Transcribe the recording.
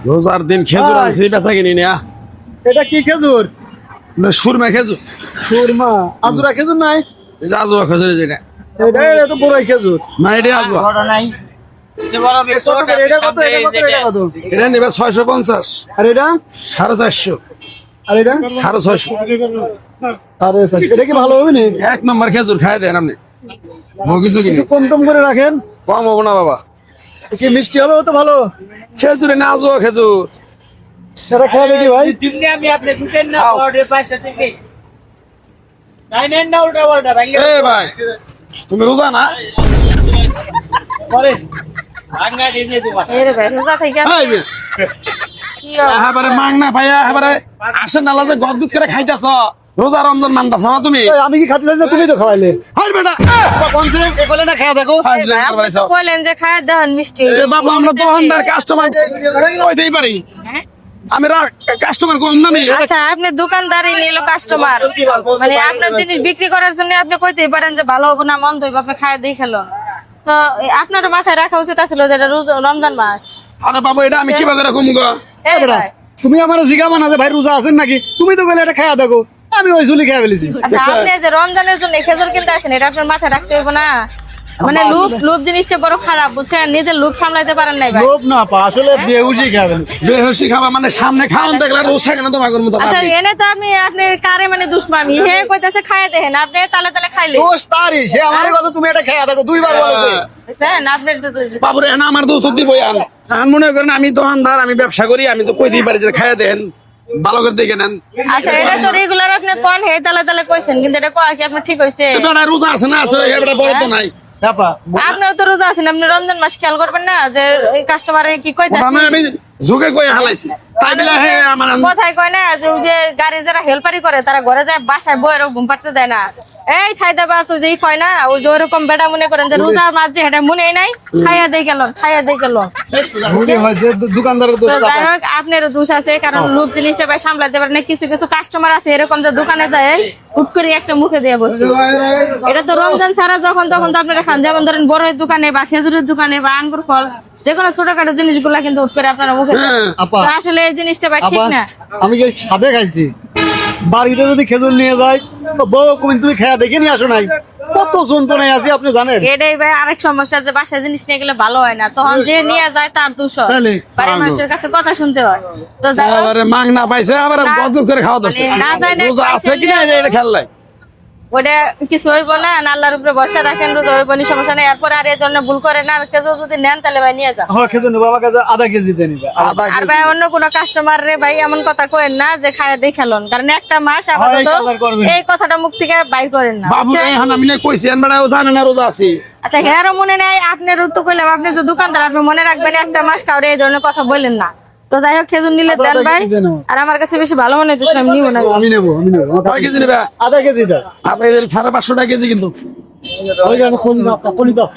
রোজার দিন খেজুর আনছি বেচা কিনি না। এটা কি খেজুর? সুরমা খেজুর। সুরমা আজুরা খেজুর নাই? এই যে আজুয়া খেজুর যেটা। এটা তো বড়ই খেজুর। না এটা আজুয়া। এটা কত? এটা নিবে 650। আর এটা? 450। আর এটা? 650। আরে স্যার এটা কি ভালো হবে না? এক নম্বর খেজুর খাই দেন আপনি। কিছু কিনি একটু কম করে রাখেন। কম হবো না বাবা। কি মিষ্টি হবে তো ভালো? খেজুরে না আজুয়া খেজুর। সেটা খেয়ে দেখি ভাই। আমি আপনি দুটেন না অর্ডার পাইছে থেকে নাই নেন না উল্টা পাল্টা ভাই এ ভাই তুমি রোজা না? পরে ভাঙা দিয়ে দিবা এরে ভাই রোজা থেকে এই মেয়ে, এবারে মাং না পাইয়া এবারে আসে নালা যে গদগুদ করে খাইতেছ। রোজা রমজান মানতাছ না তুমি? এই, আমি কি খাতে চাই না? তুমি তো খাওয়াইলে। হাই বেটা কোনছে এগুলো না খেয়ে দেখো। আপনি তো বললেন যে খায় দেন মিষ্টি এ বাবা আমরা দোকানদার কাস্টমার কইতেই পারি। আমি কাস্টমার কম না নেই। আচ্ছা আপনি দোকানদারই নিল কাস্টমার মানে আপনার জিনিস বিক্রি করার জন্য আপনি কইতেই পারেন যে ভালো হবে না মন্দ হইব আপনি খায় দিয়ে খেলো তো আপনার মাথায় রাখা উচিত ছিল যে এটা রমজান মাস। আরে বাবা এটা আমি কিভাবে রাখুম গো? এই ভাই, তুমি আমার জিগাবা না যে ভাই রোজা আছেন নাকি? তুমি তো গেলে এটা খেয়ে দেখো। আমি ওই ঝুলি খেয়ে ফেলেছি। আচ্ছা আপনি যে রমজানের জন্য খেজুর কিনতে আসেন এটা আপনার মাথায় রাখতে হইব না? মানে লোভ জিনিসটা বড় খারাপ বুঝছেন, নিজের লোভ সামলাইতে পারেন নাই ভাই। লোভ না পা আসলে বেহুশি খাবেন। বেহসি খাবা মানে সামনে খাওয়ান দেখলে রোজ থাকে না তোমার মতো। আচ্ছা এনে তো আমি আপনি কারে মানে দুশ্মনী হে কইতাছে খায় দেখেন আপনি তালে তালে খাইলে দোষ তারই, সে আমার কথা তুমি এটা খেয়ে দেখো দুইবার বলেছে। বুঝছেন আপনার তো বাবুরে না আমার দোষ দিব আন মনে করেন আমি দোকানদার আমি ব্যবসা করি আমি তো কইতেই পারি যে খাইয়া দেন ভালো করে দেখে নেন। আচ্ছা এটা তো রেগুলার আপনি কোন হে তালে তালে কইছেন কিন্তু এটা কয় কি আপনি ঠিক হইছে? এটা রোজা আছে না আছে এটা বড় তো নাই। ব্যাপা আপনিও তো রোজা আছেন আপনি রমজান মাস খেয়াল করবেন না যে এই কাস্টমারে কি কইতাছে? আমি ঝুঁকে কই হালাইছি তাই বলে হে আমার কথাই কয় না যে ওই যে গাড়ির যারা হেল্পারি করে তারা ঘরে যায় বাসায় বইয়েরও ঘুম পাড়তে দেয় না। এই ছাইদা বাস ওই যে কয় না ওই যে ওরকম বেটা মনে করেন যে রোজা মাস যে এটা মনে নাই খাইয়া দেই গেল খাইয়া দেই গেল। মনে হয় যে দোকানদারের দোষ। তো যাই হোক আপনারও দোষ আছে কারণ লোভ জিনিসটা ভাই সামলাতে পারে না। কিছু কিছু কাস্টমার আছে এরকম যে দোকানে যায় হুট করে একটা মুখে দিয়ে বসে। এটা তো রমজান ছাড়া যখন তখন তো আপনারা খান, যেমন ধরেন বড়ের দোকানে বা খেজুরের দোকানে বা আঙ্গুর ফল যে কোনো ছোটখাটো জিনিসগুলা কিন্তু হুট করে আপনারা মুখে দেন। আপা। তো আসলে এই জিনিসটা ভাই ঠিক আপা, না। আমি কি সাথে খাইছি? বাড়িতে যদি খেজুর নিয়ে যাই তো বউ কমিন তুমি খেয়া দেখে নিয়ে আসো নাই? কত যন্ত্রণায় আছি আপনি জানেন। এটাই ভাই আরেক সমস্যা যে বাসায় জিনিস নিয়ে গেলে ভালো হয় না, তখন যে নিয়ে যায় তার দোষ হয়। তাহলে? বাড়ির মানুষের কাছে কথা শুনতে হয়। তো যাই হোক, এবারে মাং না পাইছে আবার না- গদগুদ করে খাওয়া দরছে। মানে না যায় না রোজা আছে কিনা এটা খেয়াল নাই। ওটা কিছু হইব না, না আল্লাহর উপরে ভরসা রাখেন, রোজা হইব না সমস্যা নেই। এরপর আর এই ধরনের ভুল করে না, আর কেউ যদি নেন তাহলে ভাই নিয়ে যান। হ্যাঁ খেজুর নেবো, আমার কাছে আধা কেজি দিয়ে নিবে। আদা আর কেজি। ভাই অন্য কোনো কাস্টমার রে ভাই এমন কথা কইেন না যে খায়া দিয়ে খেলন, কারণ একটা মাস এই আপাতত কালার করবেন। এই কথাটা মুখ থেকে বাইর করেন না, বাবু বুঝছেন? এখন আমি না কইছি এনবারে ও জানে না রোজা আছে। আচ্ছা হেয়ারও মনে নেই আপনার তো কইলাম, আপনি যে দোকানদার আপনি মনে রাখবেন একটা মাস কাউরে এই ধরনের কথা বললেন না। তো যাই হোক খেজুর নিলে আচ্ছা, দেন আধা ভাই। কেজি দেন আমার। আর আমার কাছে বেশি ভালো মনে হইতেছে আমি নিব না। আমি নেবো আমার কয় কেজি নেবে? আধা কেজি দাও। আধা কেজি 550 টাকা কেজি কিন্তু। ওই যে আমি খনি দাও